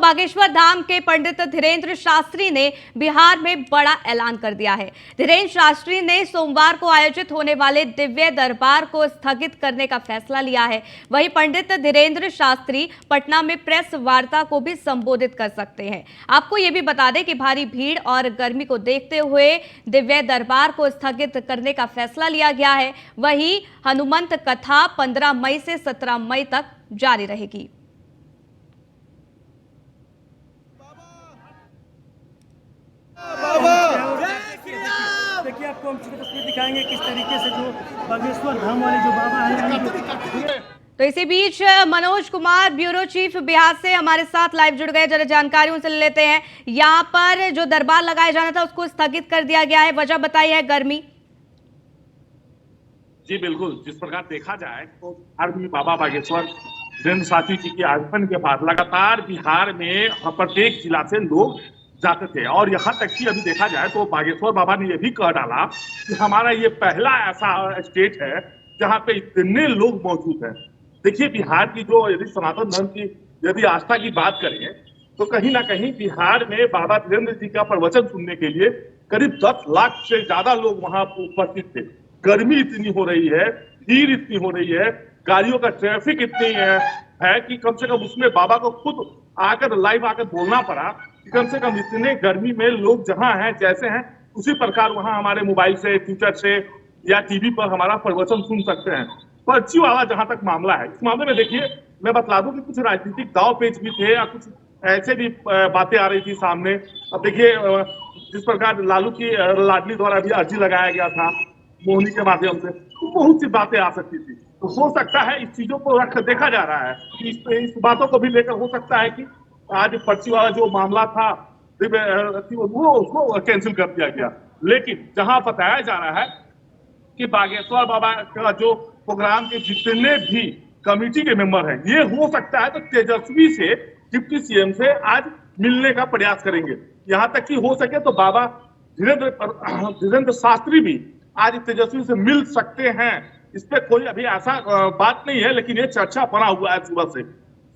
बागेश्वर धाम के पंडित धीरेन्द्र शास्त्री ने बिहार में बड़ा ऐलान कर दिया है। धीरेन्द्र शास्त्री ने सोमवार को आयोजित होने वाले दिव्य दरबार को स्थगित करने का फैसला लिया है। वहीं पंडित धीरेन्द्र शास्त्री पटना में प्रेस वार्ता को भी संबोधित कर सकते हैं। आपको ये भी बता दें कि भारी भीड़ और गर्मी को देखते हुए दिव्य दरबार को स्थगित करने का फैसला लिया गया है। वहीं हनुमंत कथा 15 मई से 17 मई तक जारी रहेगी। देखिए, आपको हम तस्वीर दिखाएंगे किस तरीके से जो बागेश्वर धाम वाले जो बाबा हैं। तो इसी बीच मनोज कुमार ब्यूरो चीफ बिहार से हमारे साथ लाइव जुड़ गए। जरा जानकारी उनसे ले लेते हैं। यहाँ पर जो दरबार लगाया जाना था उसको स्थगित कर दिया गया है, वजह बताई है गर्मी। जी बिल्कुल, जिस प्रकार देखा जाए तो बिहार में बाबा बागेश्वर धीरेन्द्र शास्त्री जी के आगमन के बाद लगातार बिहार में प्रत्येक जिला से लोग जाते थे और यहाँ तक कि अभी देखा जाए तो बागेश्वर बाबा ने यह भी कह डाला कि हमारा ये पहला ऐसा स्टेट है जहाँ पे इतने लोग मौजूद हैं। देखिए, बिहार की जो यदि सनातन धर्म की यदि आस्था की बात करें तो कहीं ना कहीं बिहार में बाबा धीरेन्द्र जी का प्रवचन सुनने के लिए करीब 10 लाख से ज्यादा लोग वहां उपस्थित थे। गर्मी इतनी हो रही है, भीड़ इतनी हो रही है, गाड़ियों का ट्रैफिक इतनी है कि कम से कम उसमें बाबा को खुद आकर लाइव आकर बोलना पड़ा कि कम से कम इतने गर्मी में लोग जहां हैं जैसे हैं उसी प्रकार वहां हमारे मोबाइल से, ट्विटर से या टीवी पर हमारा प्रवचन सुन सकते हैं। पर्ची वाला जहां तक मामला है, इस मामले में देखिए मैं बता दूं कि कुछ राजनीतिक दाव पेच भी थे या कुछ ऐसे भी बातें आ रही थी सामने। अब देखिए, जिस प्रकार लालू की लाडली द्वारा भी अर्जी लगाया गया था मोहनी के माध्यम से, तो बहुत सी बातें आ सकती थी। तो हो सकता है इस चीजों को रख देखा जा रहा है कि इस बातों को भी लेकर हो सकता है कि आज पर्ची वाला जो मामला था वो उसको कैंसिल कर दिया गया। लेकिन जहां बताया जा रहा है कि बागेश्वर बाबा का जो प्रोग्राम के जितने भी कमेटी के मेंबर हैं, ये हो सकता है तो तेजस्वी से, डिप्टी सीएम से आज मिलने का प्रयास करेंगे। यहाँ तक कि हो सके तो बाबा धीरेन्द्र शास्त्री भी आज तेजस्वी से मिल सकते हैं। इस पे कोई अभी ऐसा बात नहीं है, लेकिन ये चर्चा बना हुआ है सुबह से।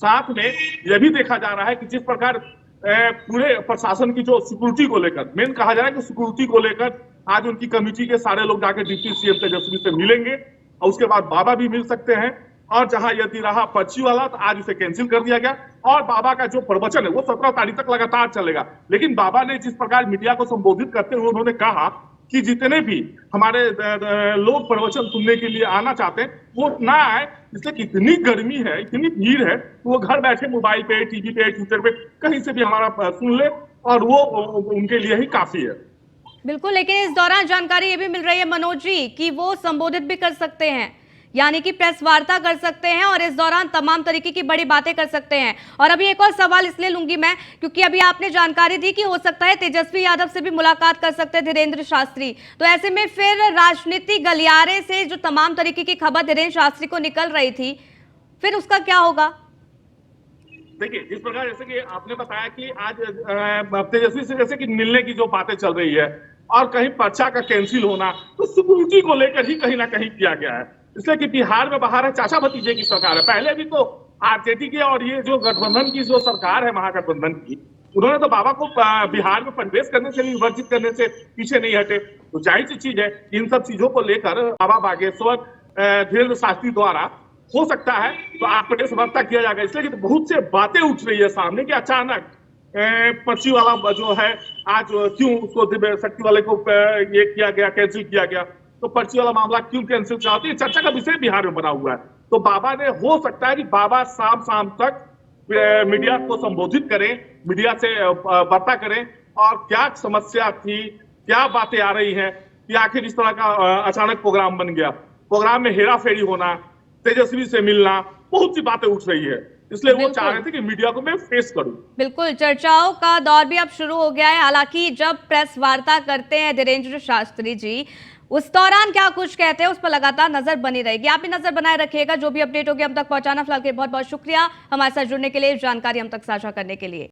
साथ में यह भी देखा जा रहा है कि जिस प्रकार पूरे प्रशासन की जो सिक्योरिटी को लेकर मेन कहा जा रहा है कि सिक्योरिटी को लेकर आज उनकी कमेटी के सारे लोग जाकर डिप्टी सीएम तेजस्वी से मिलेंगे और उसके बाद बाबा भी मिल सकते हैं। और जहां यदि रहा पर्ची वाला तो आज उसे कैंसिल कर दिया गया और बाबा का जो प्रवचन है वो 17 तारीख तक लगातार चलेगा। लेकिन बाबा ने जिस प्रकार मीडिया को संबोधित करते हुए उन्होंने कहा कि जितने भी हमारे लोग प्रवचन सुनने के लिए आना चाहते हैं वो ना आए, इसलिए कि इतनी गर्मी है, इतनी भीड़ है, तो वो घर बैठे मोबाइल पे, टीवी पे, ट्विटर पे कहीं से भी हमारा सुन ले और वो उनके लिए ही काफी है। बिल्कुल, लेकिन इस दौरान जानकारी ये भी मिल रही है मनोज जी कि वो संबोधित भी कर सकते हैं, यानी कि प्रेस वार्ता कर सकते हैं और इस दौरान तमाम तरीके की बड़ी बातें कर सकते हैं। और अभी एक और सवाल इसलिए लूंगी मैं क्योंकि अभी आपने जानकारी दी कि हो सकता है तेजस्वी यादव से भी मुलाकात कर सकते हैं धीरेन्द्र शास्त्री। तो ऐसे में फिर राजनीतिक गलियारे से जो तमाम तरीके की खबर धीरेन्द्र शास्त्री को निकल रही थी, फिर उसका क्या होगा? देखिए, जिस प्रकार जैसे कि आपने बताया कि आज तेजस्वी से जैसे कि मिलने की जो बातें चल रही है और कहीं पर्चा का कैंसिल होना, तो सिक्योरिटी को लेकर ही कहीं ना कहीं किया गया है। इसलिए कि बिहार में बाहर है चाचा भतीजे की सरकार है। पहले भी तो आरजेडी की और ये जो गठबंधन की जो सरकार है महागठबंधन की, उन्होंने तो बाबा को बिहार में प्रवेश करने से भी वर्जित करने से पीछे नहीं हटे। तो जाहिर सी चीज है, इन सब चीजों को लेकर बाबा बागेश्वर धीरेन्द्र शास्त्री द्वारा हो सकता है तो प्रदेश वार्ता किया जाएगा। इसलिए कि बहुत से बातें उठ रही है सामने कि अचानक पर्ची वाला जो है आज क्यों उसको दिव्य शक्ति वाले को ये किया गया, कैंसिल किया गया, तो पर्ची वाला मामला क्यों कैंसिल चाहती है, चर्चा का विषय बिहार में बना हुआ है। तो बाबा ने हो सकता है कि बाबा शाम तक मीडिया को संबोधित करें, मीडिया से वार्ता करें और क्या समस्या थी, क्या बातें आ रही हैं कि आखिर इस तरह का अचानक प्रोग्राम बन गया। प्रोग्राम में हेरा फेरी होना, तेजस्वी से मिलना, बहुत सी बातें उठ रही है। इसलिए वो चाह रहे थे कि मीडिया को मैं फेस करूं। बिल्कुल, चर्चाओं का दौर भी अब शुरू हो गया है। हालांकि जब प्रेस वार्ता करते हैं धीरेन्द्र शास्त्री जी, उस दौरान क्या कुछ कहते हैं उस पर लगातार नजर बनी रहेगी। आप भी नजर बनाए रखिएगा, जो भी अपडेट होगी हम तक पहुंचाना। फिलहाल के बहुत बहुत शुक्रिया हमारे साथ जुड़ने के लिए, जानकारी हम तक साझा करने के लिए।